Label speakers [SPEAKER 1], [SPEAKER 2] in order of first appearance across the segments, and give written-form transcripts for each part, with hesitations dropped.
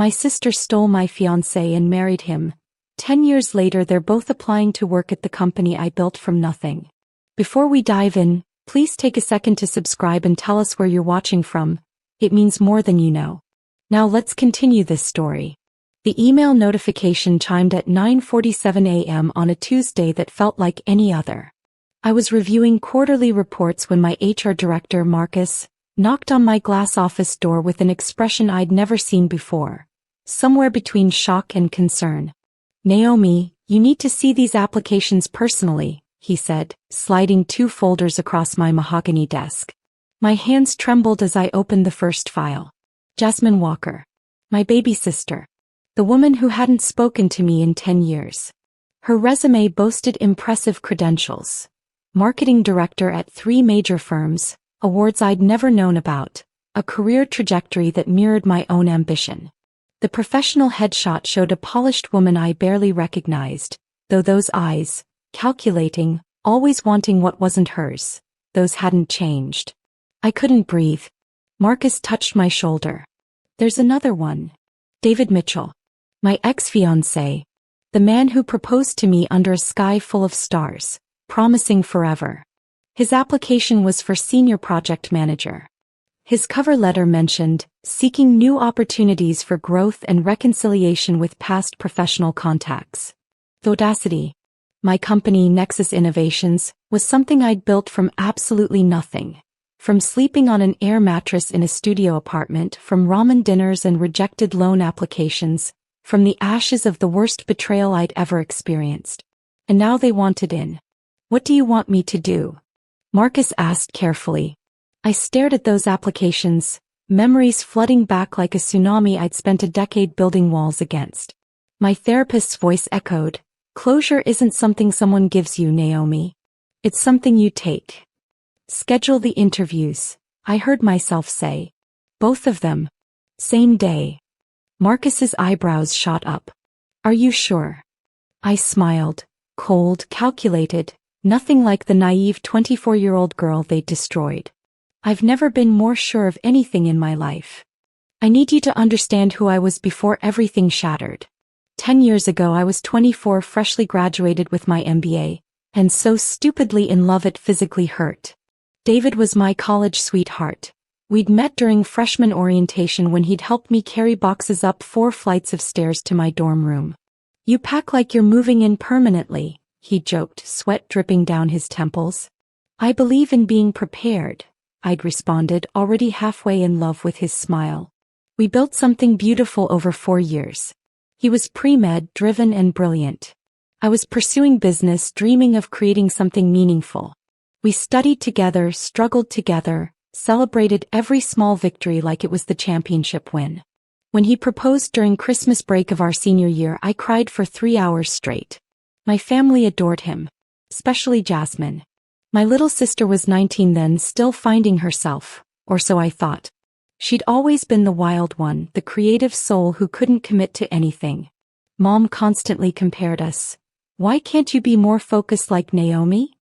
[SPEAKER 1] My sister stole my fiancé and married him. 10 years later they're both applying to work at the company I built from nothing. Before we dive in, please take a second to subscribe and tell us where you're watching from. It means more than you know. Now let's continue this story. The email notification chimed at 9:47 a.m. on a Tuesday that felt like any other. I was reviewing quarterly reports when my HR director, Marcus, knocked on my glass office door with an expression I'd never seen before, somewhere between shock and concern. "Naomi, you need to see these applications personally," he said, sliding 2 folders across my mahogany desk. My hands trembled as I opened the first file. Jasmine Walker. My baby sister. The woman who hadn't spoken to me in 10 years. Her resume boasted impressive credentials. Marketing director at 3 major firms, awards I'd never known about, a career trajectory that mirrored my own ambition. The professional headshot showed a polished woman I barely recognized, though those eyes, calculating, always wanting what wasn't hers, those hadn't changed. I couldn't breathe. Marcus touched my shoulder. "There's another one. David Mitchell. My ex-fiancé. The man who proposed to me under a sky full of stars, promising forever. His application was for senior project manager. His cover letter mentioned, seeking new opportunities for growth and reconciliation with past professional contacts. The audacity. My company, Nexus Innovations, was something I'd built from absolutely nothing. From sleeping on an air mattress in a studio apartment, from ramen dinners and rejected loan applications, from the ashes of the worst betrayal I'd ever experienced. And now they wanted in. "What do you want me to do?" Marcus asked carefully. I stared at those applications, memories flooding back like a tsunami I'd spent a decade building walls against. My therapist's voice echoed, "Closure isn't something someone gives you, Naomi. It's something you take." "Schedule the interviews," I heard myself say. "Both of them. Same day." Marcus's eyebrows shot up. "Are you sure?" I smiled, cold, calculated, nothing like the naive 24-year-old girl they'd destroyed. "I've never been more sure of anything in my life. I need you to understand who I was before everything shattered. 10 years ago I was 24, freshly graduated with my MBA, and so stupidly in love it physically hurt. David was my college sweetheart. We'd met during freshman orientation when he'd helped me carry boxes up 4 flights of stairs to my dorm room. "You pack like you're moving in permanently," he joked, sweat dripping down his temples. "I believe in being prepared," I'd responded, already halfway in love with his smile. We built something beautiful over 4 years. He was pre-med, driven and brilliant. I was pursuing business, dreaming of creating something meaningful. We studied together, struggled together, celebrated every small victory like it was the championship win. When he proposed during Christmas break of our senior year, I cried for 3 hours straight. My family adored him, especially Jasmine. My little sister was 19 then, still finding herself, or so I thought. She'd always been the wild one, the creative soul who couldn't commit to anything. Mom constantly compared us. "Why can't you be more focused like Naomi?"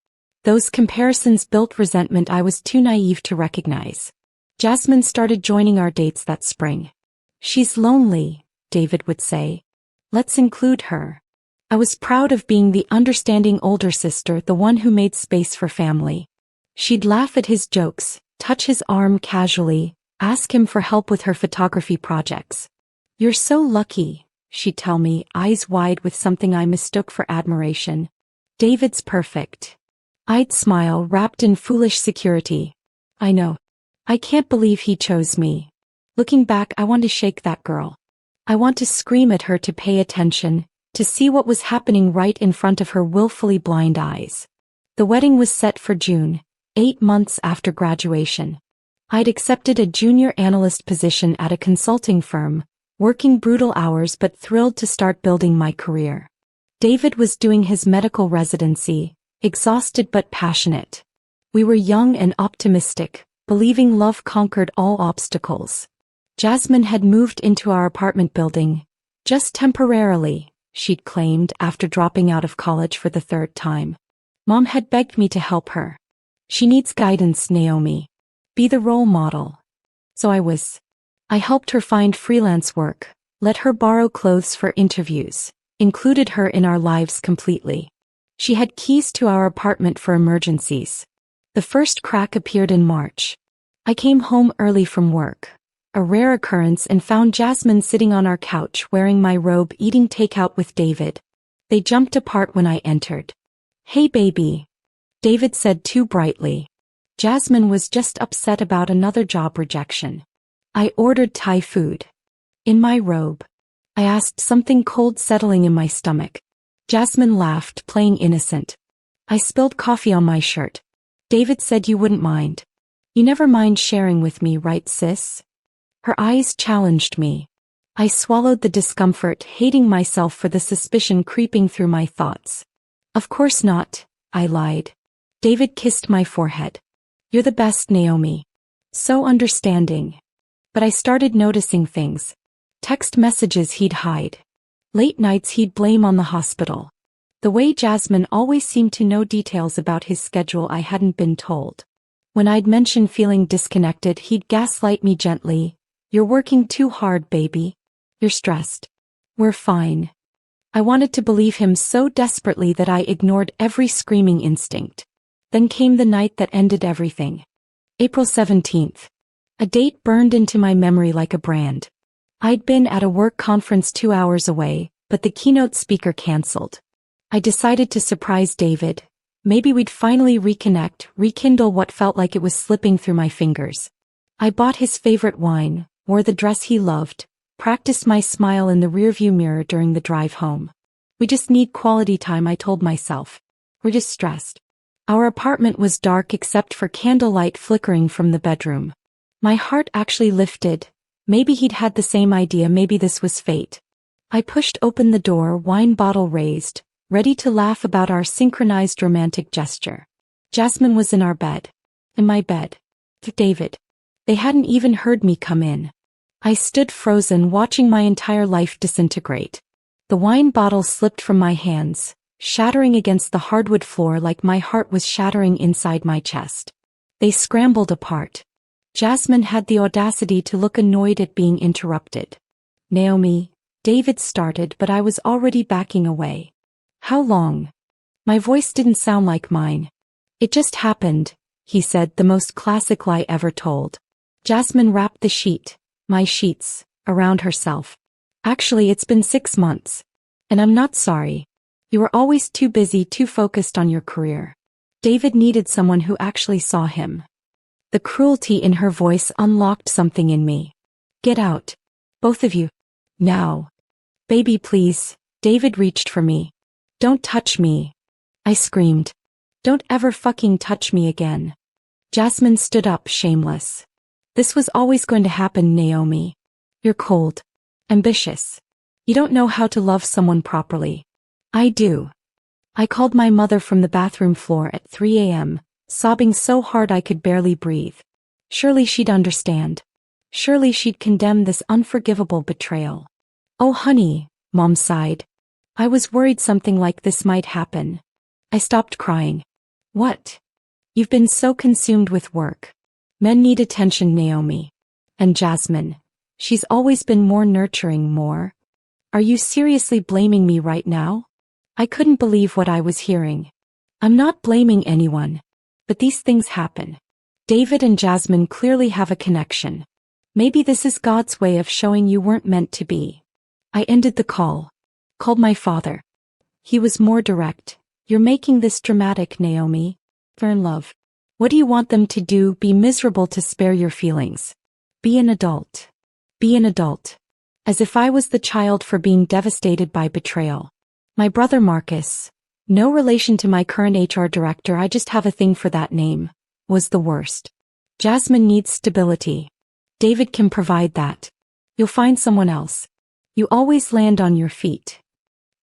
[SPEAKER 1] Those comparisons built resentment I was too naive to recognize. Jasmine started joining our dates that spring. "She's lonely," David would say. "Let's include her." I was proud of being the understanding older sister, the one who made space for family. She'd laugh at his jokes, touch his arm casually, ask him for help with her photography projects. "You're so lucky," she'd tell me, eyes wide with something I mistook for admiration. "David's perfect." I'd smile, wrapped in foolish security. "I know. I can't believe he chose me." Looking back, I want to shake that girl. I want to scream at her to pay attention, to see what was happening right in front of her willfully blind eyes. The wedding was set for June, 8 months after graduation. I'd accepted a junior analyst position at a consulting firm, working brutal hours but thrilled to start building my career. David was doing his medical residency, exhausted but passionate. We were young and optimistic, believing love conquered all obstacles. Jasmine had moved into our apartment building, just temporarily, she'd claimed after dropping out of college for the 3rd time. Mom had begged me to help her. "She needs guidance, Naomi. Be the role model." So I helped her find freelance work, let her borrow clothes for interviews, included her in our lives completely. She had keys to our apartment for emergencies. The first crack appeared in March. I came home early from work, a rare occurrence, and found Jasmine sitting on our couch wearing my robe eating takeout with David. They jumped apart when I entered. "Hey baby," David said too brightly. Jasmine was just upset about another job rejection. I ordered Thai food. In my robe, I asked, something cold settling in my stomach. Jasmine laughed, playing innocent. I spilled coffee on my shirt. David said, "You wouldn't mind. You never mind sharing with me, right, sis?" Her eyes challenged me. I swallowed the discomfort, hating myself for the suspicion creeping through my thoughts. "Of course not," I lied. David kissed my forehead. "You're the best, Naomi. So understanding." But I started noticing things. Text messages he'd hide. Late nights he'd blame on the hospital. The way Jasmine always seemed to know details about his schedule I hadn't been told. When I'd mention feeling disconnected, he'd gaslight me gently. "You're working too hard, baby. You're stressed. We're fine." I wanted to believe him so desperately that I ignored every screaming instinct. Then came the night that ended everything. April 17th. A date burned into my memory like a brand. I'd been at a work conference 2 hours away, but the keynote speaker canceled. I decided to surprise David. Maybe we'd finally reconnect, rekindle what felt like it was slipping through my fingers. I bought his favorite wine, wore the dress he loved, practiced my smile in the rearview mirror during the drive home. "We just need quality time," I told myself. "We're just stressed." Our apartment was dark except for candlelight flickering from the bedroom. My heart actually lifted. Maybe he'd had the same idea, maybe this was fate. I pushed open the door, wine bottle raised, ready to laugh about our synchronized romantic gesture. Jasmine was in our bed. In my bed. David. They hadn't even heard me come in. I stood frozen, watching my entire life disintegrate. The wine bottle slipped from my hands, shattering against the hardwood floor like my heart was shattering inside my chest. They scrambled apart. Jasmine had the audacity to look annoyed at being interrupted. "Naomi," David started, but I was already backing away. "How long?" My voice didn't sound like mine. "It just happened," he said, the most classic lie ever told. Jasmine wrapped the sheet, my sheets, around herself. "Actually, it's been 6 months. And I'm not sorry. You were always too busy, too focused on your career. David needed someone who actually saw him." The cruelty in her voice unlocked something in me. "Get out. Both of you. Now." "Baby, please." David reached for me. "Don't touch me." I screamed. "Don't ever fucking touch me again." Jasmine stood up, shameless. "This was always going to happen, Naomi. You're cold. Ambitious. You don't know how to love someone properly." "I do." I called my mother from the bathroom floor at 3 a.m., sobbing so hard I could barely breathe. Surely she'd understand. Surely she'd condemn this unforgivable betrayal. "Oh honey," Mom sighed. "I was worried something like this might happen." I stopped crying. "What?" "You've been so consumed with work. Men need attention, Naomi. And Jasmine. She's always been more nurturing, more." "Are you seriously blaming me right now?" I couldn't believe what I was hearing. "I'm not blaming anyone. But these things happen. David and Jasmine clearly have a connection. Maybe this is God's way of showing you weren't meant to be." I ended the call. Called my father. He was more direct. "You're making this dramatic, Naomi. They're in love. What do you want them to do? Be miserable to spare your feelings? Be an adult. Be an adult." As if I was the child for being devastated by betrayal. My brother Marcus, no relation to my current HR director, I just have a thing for that name, was the worst. "Jasmine needs stability. David can provide that. You'll find someone else. You always land on your feet."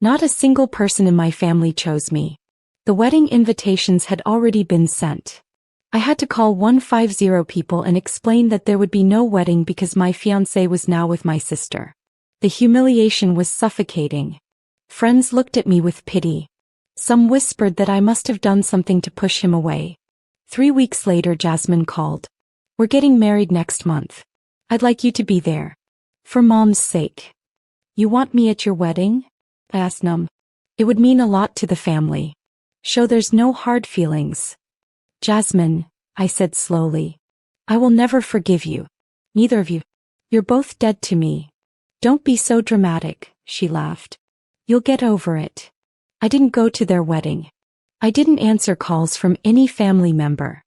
[SPEAKER 1] Not a single person in my family chose me. The wedding invitations had already been sent. I had to call 150 people and explain that there would be no wedding because my fiancé was now with my sister. The humiliation was suffocating. Friends looked at me with pity. Some whispered that I must have done something to push him away. 3 weeks later, Jasmine called. "We're getting married next month. I'd like you to be there. For Mom's sake." You want me at your wedding? I asked numb. It would mean a lot to the family. Show there's no hard feelings. Jasmine, I said slowly. I will never forgive you. Neither of you. You're both dead to me. Don't be so dramatic, she laughed. You'll get over it. I didn't go to their wedding. I didn't answer calls from any family member.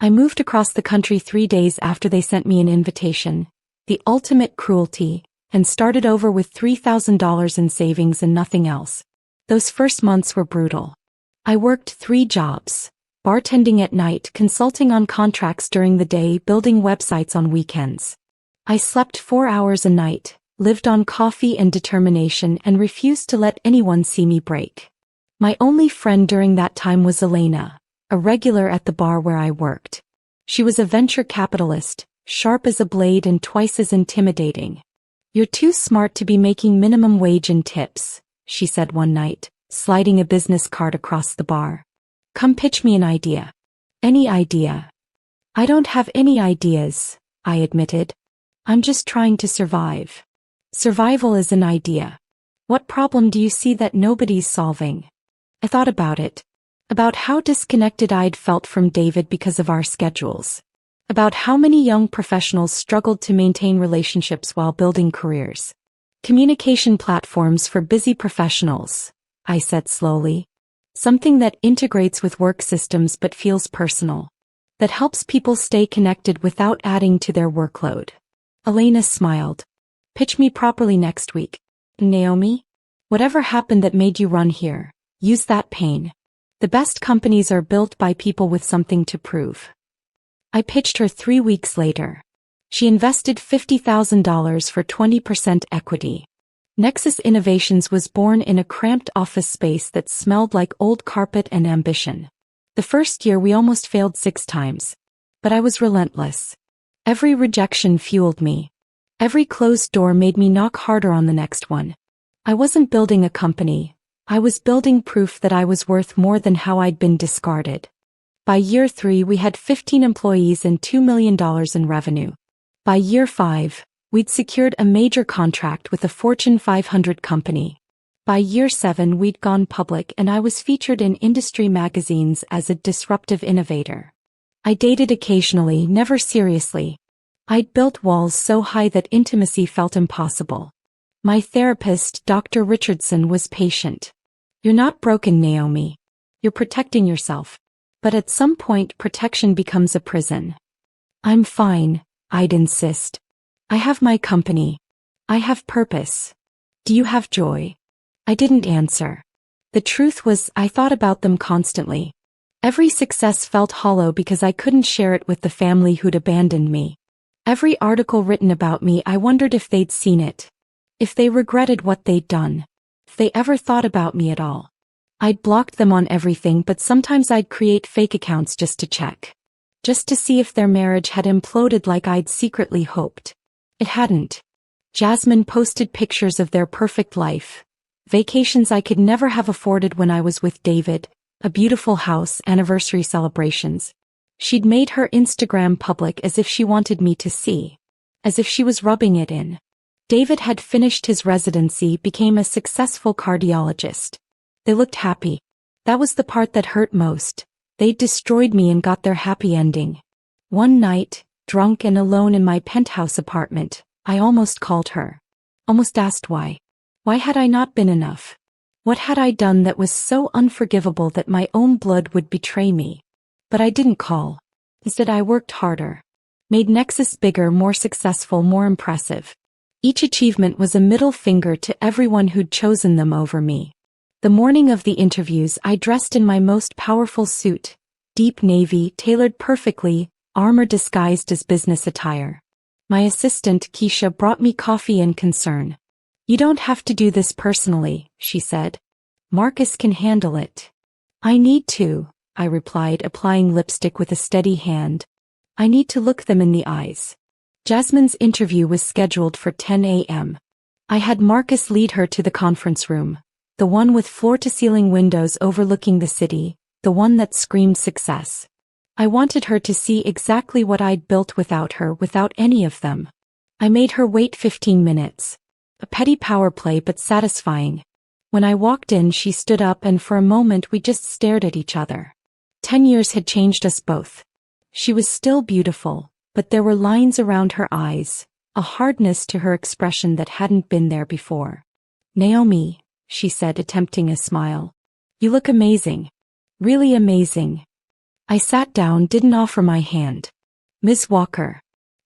[SPEAKER 1] I moved across the country 3 days after they sent me an invitation, the ultimate cruelty, and started over with $3,000 in savings and nothing else. Those first months were brutal. I worked 3 jobs, bartending at night, consulting on contracts during the day, building websites on weekends. I slept 4 hours a night, lived on coffee and determination, and refused to let anyone see me break. My only friend during that time was Elena, a regular at the bar where I worked. She was a venture capitalist, sharp as a blade and twice as intimidating. You're too smart to be making minimum wage and tips, she said one night, sliding a business card across the bar. Come pitch me an idea. Any idea? I don't have any ideas, I admitted. I'm just trying to survive. Survival is an idea. What problem do you see that nobody's solving? I thought about it. About how disconnected I'd felt from David because of our schedules. About how many young professionals struggled to maintain relationships while building careers. Communication platforms for busy professionals, I said slowly. Something that integrates with work systems but feels personal. That helps people stay connected without adding to their workload. Elena smiled. Pitch me properly next week. Naomi? Whatever happened that made you run here, use that pain. The best companies are built by people with something to prove. I pitched her 3 weeks later. She invested $50,000 for 20% equity. Nexus Innovations was born in a cramped office space that smelled like old carpet and ambition. The first year we almost failed 6 times. But I was relentless. Every rejection fueled me. Every closed door made me knock harder on the next one. I wasn't building a company. I was building proof that I was worth more than how I'd been discarded. By year 3 we had 15 employees and $2 million in revenue. By year 5, we'd secured a major contract with a Fortune 500 company. By year 7 we'd gone public and I was featured in industry magazines as a disruptive innovator. I dated occasionally, never seriously. I'd built walls so high that intimacy felt impossible. My therapist, Dr. Richardson, was patient. You're not broken, Naomi. You're protecting yourself. But at some point protection becomes a prison. I'm fine, I'd insist. I have my company. I have purpose. Do you have joy? I didn't answer. The truth was, I thought about them constantly. Every success felt hollow because I couldn't share it with the family who'd abandoned me. Every article written about me, I wondered if they'd seen it. If they regretted what they'd done. If they ever thought about me at all. I'd blocked them on everything, but sometimes I'd create fake accounts just to check. Just to see if their marriage had imploded like I'd secretly hoped. It hadn't. Jasmine posted pictures of their perfect life. Vacations I could never have afforded when I was with David, a beautiful house, anniversary celebrations. She'd made her Instagram public as if she wanted me to see. As if she was rubbing it in. David had finished his residency, became a successful cardiologist. They looked happy. That was the part that hurt most. They'd destroyed me and got their happy ending. One night, drunk and alone in my penthouse apartment, I almost called her. Almost asked why. Why had I not been enough? What had I done that was so unforgivable that my own blood would betray me? But I didn't call. Instead I worked harder. Made Nexus bigger, more successful, more impressive. Each achievement was a middle finger to everyone who'd chosen them over me. The morning of the interviews I dressed in my most powerful suit, deep navy, tailored perfectly, armor disguised as business attire. My assistant, Keisha, brought me coffee and concern. You don't have to do this personally, she said. Marcus can handle it. I need to, I replied, applying lipstick with a steady hand. I need to look them in the eyes. Jasmine's interview was scheduled for 10 a.m. I had Marcus lead her to the conference room. The one with floor-to-ceiling windows overlooking the city, the one that screamed success. I wanted her to see exactly what I'd built without her, without any of them. I made her wait 15 minutes. A petty power play but satisfying. When I walked in, she stood up and for a moment we just stared at each other. 10 years had changed us both. She was still beautiful, but there were lines around her eyes, a hardness to her expression that hadn't been there before. "Naomi," she said, attempting a smile. "You look amazing. Really amazing." I sat down, didn't offer my hand. "Ms. Walker,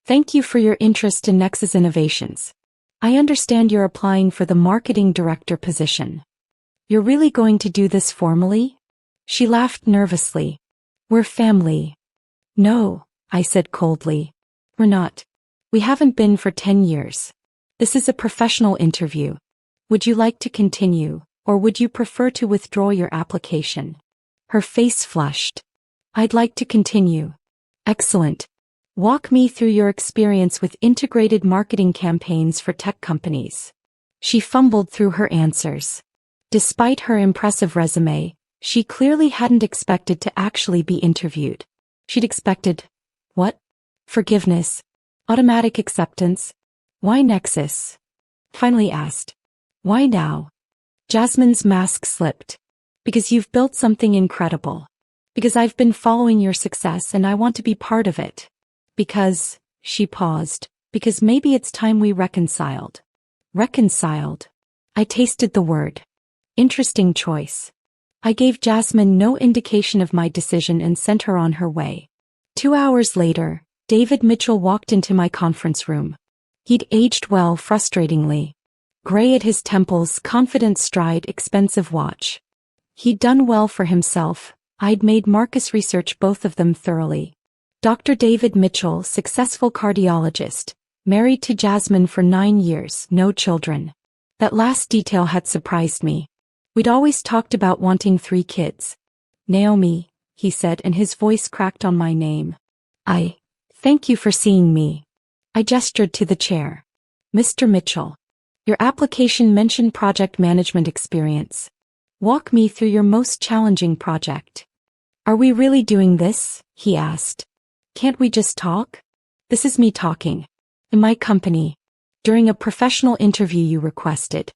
[SPEAKER 1] thank you for your interest in Nexus Innovations. I understand you're applying for the marketing director position. You're really going to do this formally?" She laughed nervously. "We're family." "No," I said coldly. "We're not. We haven't been for 10 years. This is a professional interview. Would you like to continue, or would you prefer to withdraw your application?" Her face flushed. "I'd like to continue." "Excellent. Walk me through your experience with integrated marketing campaigns for tech companies." She fumbled through her answers. Despite her impressive resume, she clearly hadn't expected to actually be interviewed. She'd expected, what? Forgiveness? Automatic acceptance? Why Nexus? Finally asked, "Why now?" Jasmine's mask slipped. "Because you've built something incredible. Because I've been following your success and I want to be part of it. Because," she paused, "because maybe it's time we reconciled." Reconciled? I tasted the word. Interesting choice. I gave Jasmine no indication of my decision and sent her on her way. 2 hours later, David Mitchell walked into my conference room. He'd aged well, frustratingly. Gray at his temples, confident stride, expensive watch. He'd done well for himself. I'd made Marcus research both of them thoroughly. Dr. David Mitchell, successful cardiologist, married to Jasmine for 9 years, no children. That last detail had surprised me. We'd always talked about wanting 3 kids. "Naomi," he said, and his voice cracked on my name. Thank you for seeing me." I gestured to the chair. "Mr. Mitchell, your application mentioned project management experience. Walk me through your most challenging project." "Are we really doing this?" he asked. "Can't we just talk?" "This is me talking. In my company. During a professional interview you requested.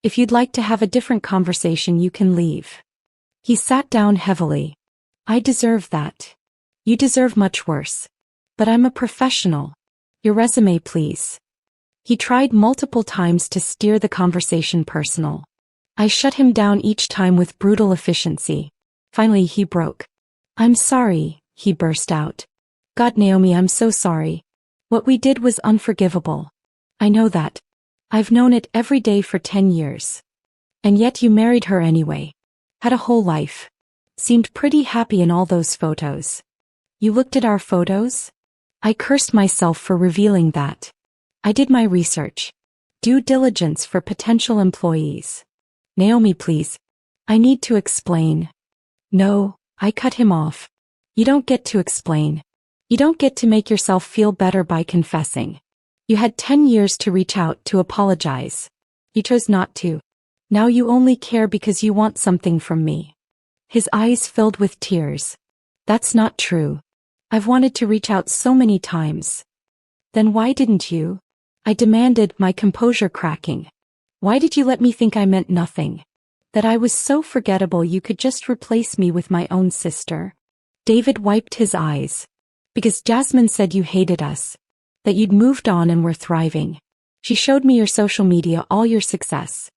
[SPEAKER 1] If you'd like to have a different conversation, you can leave." He sat down heavily. "I deserve that. You deserve much worse. But I'm a professional. Your resume, please." He tried multiple times to steer the conversation personal. I shut him down each time with brutal efficiency. Finally he broke. "I'm sorry," he burst out. "God, Naomi, I'm so sorry. What we did was unforgivable. I know that. I've known it every day for 10 years. And yet you married her anyway. Had a whole life. Seemed pretty happy in all those photos. You looked at our photos?" I cursed myself for revealing that. "I did my research. Due diligence for potential employees." "Naomi, please. I need to explain." "No," I cut him off. "You don't get to explain. You don't get to make yourself feel better by confessing. You had 10 years to reach out, to apologize. You chose not to. Now you only care because you want something from me." His eyes filled with tears. "That's not true. I've wanted to reach out so many times." "Then why didn't you?" I demanded, my composure cracking. "Why did you let me think I meant nothing? That I was so forgettable you could just replace me with my own sister?" David wiped his eyes. "Because Jasmine said you hated us. That you'd moved on and were thriving. She showed me your social media, all your success.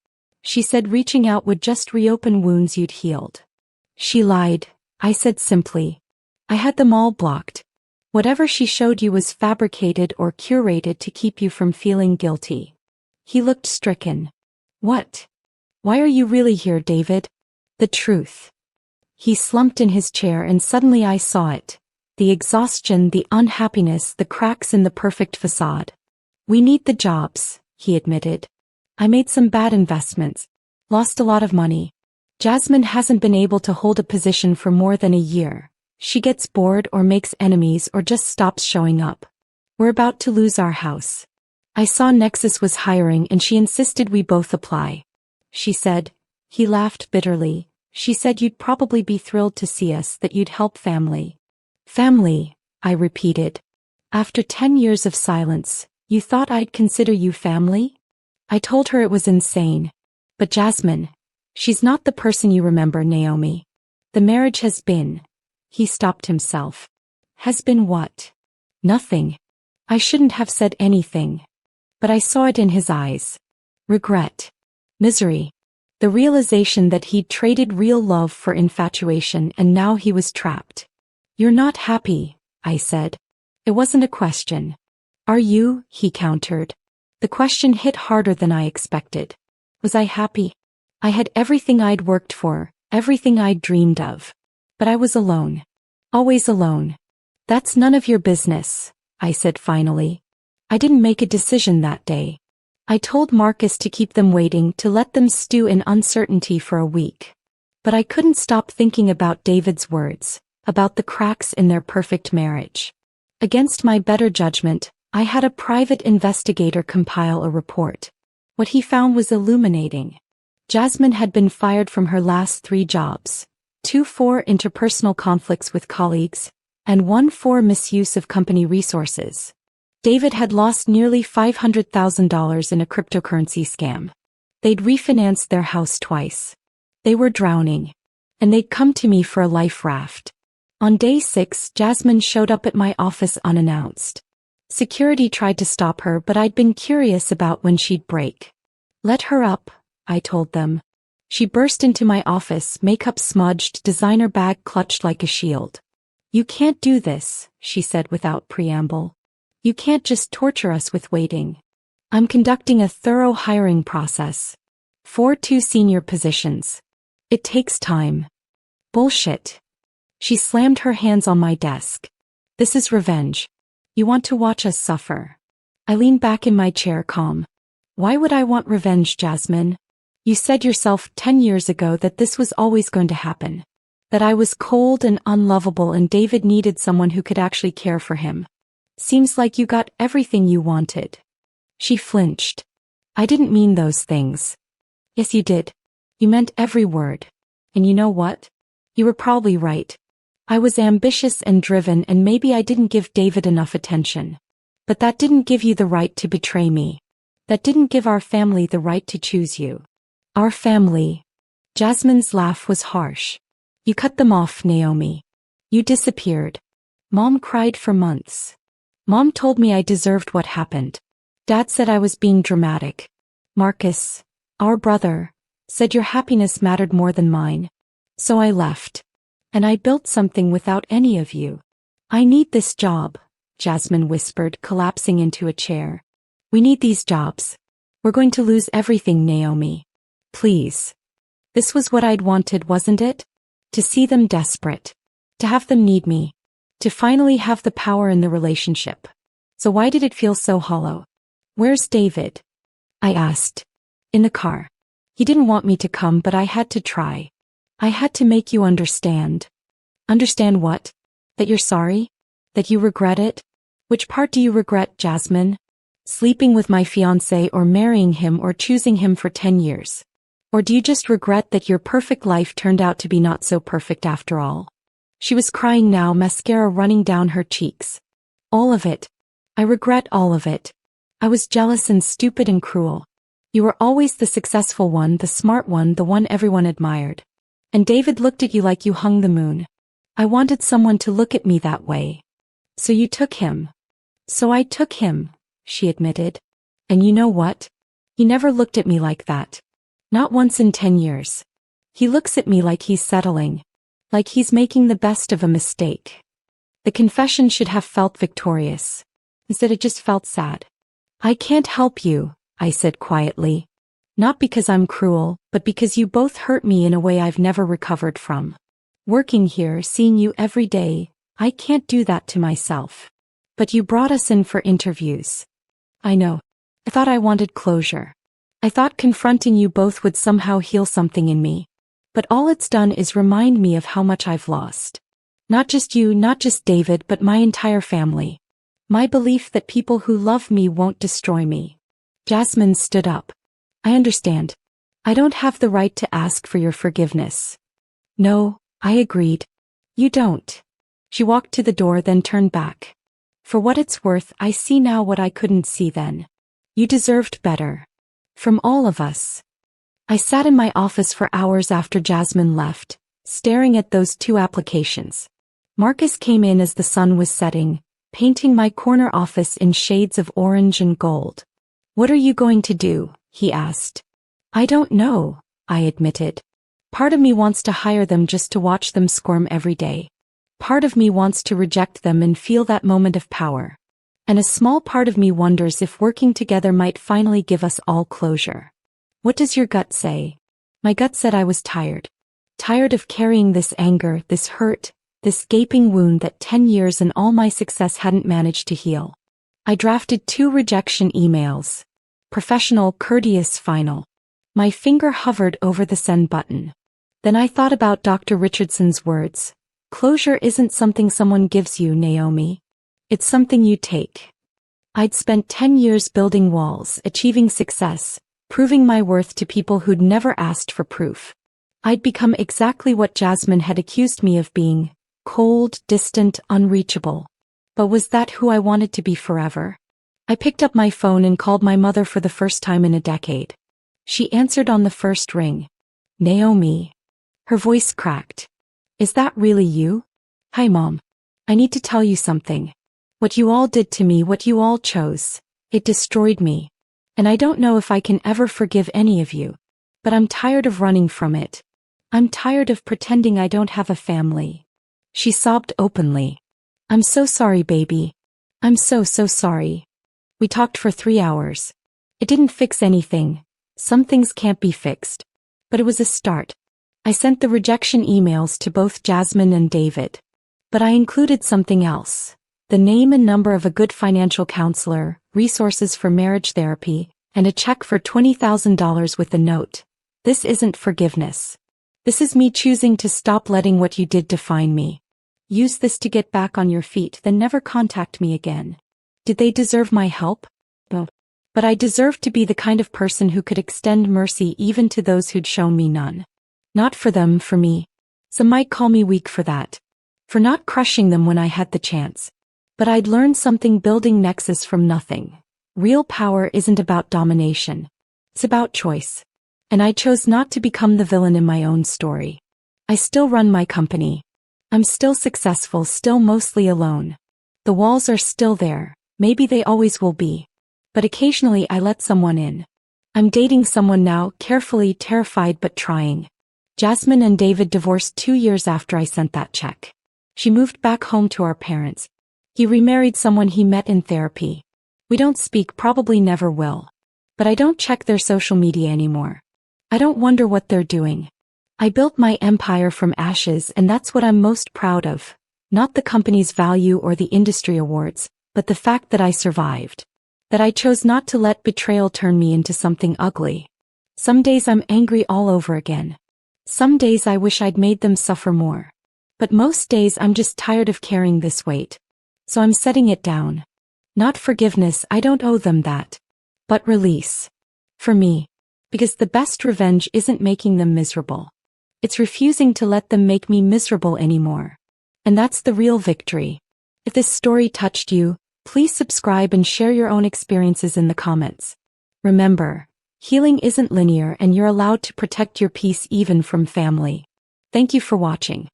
[SPEAKER 1] She said reaching out would just reopen wounds you'd healed." "She lied," I said simply. "I had them all blocked. Whatever she showed you was fabricated or curated to keep you from feeling guilty." He looked stricken. "What? Why are you really here, David?" "The truth." He slumped in his chair and suddenly I saw it. The exhaustion, the unhappiness, the cracks in the perfect facade. "We need the jobs," he admitted. "I made some bad investments. Lost a lot of money. Jasmine hasn't been able to hold a position for more than a year. She gets bored or makes enemies or just stops showing up. We're about to lose our house. I saw Nexus was hiring and she insisted we both apply. She said," he laughed bitterly, "she said you'd probably be thrilled to see us, that you'd help family." "Family," I repeated. "After 10 years of silence, you thought I'd consider you family?" I told her it was insane. But Jasmine, she's not the person you remember, Naomi. The marriage has been. He stopped himself. Has been what? Nothing. I shouldn't have said anything. But I saw it in his eyes. Regret. Misery. The realization that he'd traded real love for infatuation and now he was trapped. You're not happy, I said. It wasn't a question. Are you? He countered. The question hit harder than I expected. Was I happy? I had everything I'd worked for, everything I'd dreamed of. But I was alone. Always alone. That's none of your business, I said finally. I didn't make a decision that day. I told Marcus to keep them waiting, to let them stew in uncertainty for a week. But I couldn't stop thinking about David's words, about the cracks in their perfect marriage. Against my better judgment, I had a private investigator compile a report. What he found was illuminating. Jasmine had been fired from her last 3 jobs, 2 for interpersonal conflicts with colleagues, and 1 for misuse of company resources. David had lost nearly $500,000 in a cryptocurrency scam. They'd refinanced their house twice. They were drowning. And they'd come to me for a life raft. On day 6, Jasmine showed up at my office unannounced. Security tried to stop her, but I'd been curious about when she'd break. Let her up, I told them. She burst into my office, makeup smudged, designer bag clutched like a shield. You can't do this, she said without preamble. You can't just torture us with waiting. I'm conducting a thorough hiring process. For 2 senior positions. It takes time. Bullshit. She slammed her hands on my desk. This is revenge. You want to watch us suffer. I leaned back in my chair calm. Why would I want revenge, Jasmine? You said yourself 10 years ago that this was always going to happen. That I was cold and unlovable and David needed someone who could actually care for him. Seems like you got everything you wanted. She flinched. I didn't mean those things. Yes, you did. You meant every word. And you know what? You were probably right. I was ambitious and driven and maybe I didn't give David enough attention. But that didn't give you the right to betray me. That didn't give our family the right to choose you. Our family. Jasmine's laugh was harsh. You cut them off, Naomi. You disappeared. Mom cried for months. Mom told me I deserved what happened. Dad said I was being dramatic. Marcus, our brother, said your happiness mattered more than mine. So I left. And I built something without any of you. I need this job, Jasmine whispered, collapsing into a chair. We need these jobs. We're going to lose everything, Naomi. Please. This was what I'd wanted, wasn't it? To see them desperate. To have them need me. To finally have the power in the relationship. So why did it feel so hollow? Where's David? I asked. In the car. He didn't want me to come, but I had to try. I had to make you understand. Understand what? That you're sorry? That you regret it? Which part do you regret, Jasmine? Sleeping with my fiancé or marrying him or choosing him for 10 years? Or do you just regret that your perfect life turned out to be not so perfect after all? She was crying now, mascara running down her cheeks. All of it. I regret all of it. I was jealous and stupid and cruel. You were always the successful one, the smart one, the one everyone admired. And David looked at you like you hung the moon. I wanted someone to look at me that way. So you took him. So I took him, she admitted. And you know what? He never looked at me like that. Not once in 10 years. He looks at me like he's settling. Like he's making the best of a mistake. The confession should have felt victorious. Instead it just felt sad. I can't help you, I said quietly. Not because I'm cruel, but because you both hurt me in a way I've never recovered from. Working here, seeing you every day, I can't do that to myself. But you brought us in for interviews. I know. I thought I wanted closure. I thought confronting you both would somehow heal something in me. But all it's done is remind me of how much I've lost. Not just you, not just David, but my entire family. My belief that people who love me won't destroy me. Jasmine stood up. I understand. I don't have the right to ask for your forgiveness. No, I agreed. You don't. She walked to the door, then turned back. For what it's worth, I see now what I couldn't see then. You deserved better. From all of us. I sat in my office for hours after Jasmine left, staring at those 2 applications. Marcus came in as the sun was setting, painting my corner office in shades of orange and gold. "What are you going to do?" he asked. "I don't know," I admitted. Part of me wants to hire them just to watch them squirm every day. Part of me wants to reject them and feel that moment of power. And a small part of me wonders if working together might finally give us all closure. What does your gut say? My gut said I was tired. Tired of carrying this anger, this hurt, this gaping wound that 10 years and all my success hadn't managed to heal. I drafted 2 rejection emails. Professional, courteous, final. My finger hovered over the send button. Then I thought about Dr. Richardson's words. Closure isn't something someone gives you, Naomi. It's something you take. I'd spent 10 years building walls, achieving success, proving my worth to people who'd never asked for proof. I'd become exactly what Jasmine had accused me of being, cold, distant, unreachable. But was that who I wanted to be forever? I picked up my phone and called my mother for the first time in a decade. She answered on the first ring. "Naomi." Her voice cracked. "Is that really you?" "Hi, Mom. I need to tell you something. What you all did to me, what you all chose, it destroyed me. And I don't know if I can ever forgive any of you. But I'm tired of running from it. I'm tired of pretending I don't have a family." She sobbed openly. "I'm so sorry, baby. I'm so sorry." We talked for 3 hours. It didn't fix anything. Some things can't be fixed. But it was a start. I sent the rejection emails to both Jasmine and David. But I included something else. The name and number of a good financial counselor, resources for marriage therapy, and a check for $20,000 with a note. "This isn't forgiveness. This is me choosing to stop letting what you did define me. Use this to get back on your feet, then never contact me again." Did they deserve my help? No. But I deserved to be the kind of person who could extend mercy even to those who'd shown me none. Not for them, for me. Some might call me weak for that. For not crushing them when I had the chance. But I'd learned something building Nexus from nothing. Real power isn't about domination. It's about choice. And I chose not to become the villain in my own story. I still run my company. I'm still successful, still mostly alone. The walls are still there. Maybe they always will be. But occasionally I let someone in. I'm dating someone now, carefully, terrified but trying. Jasmine and David divorced 2 years after I sent that check. She moved back home to our parents. He remarried someone he met in therapy. We don't speak, probably never will. But I don't check their social media anymore. I don't wonder what they're doing. I built my empire from ashes, and that's what I'm most proud of. Not the company's value or the industry awards, but the fact that I survived. That I chose not to let betrayal turn me into something ugly. Some days I'm angry all over again. Some days I wish I'd made them suffer more. But most days I'm just tired of carrying this weight. So I'm setting it down. Not forgiveness, I don't owe them that. But release. For me. Because the best revenge isn't making them miserable. It's refusing to let them make me miserable anymore. And that's the real victory. If this story touched you, please subscribe and share your own experiences in the comments. Remember, healing isn't linear and you're allowed to protect your peace even from family. Thank you for watching.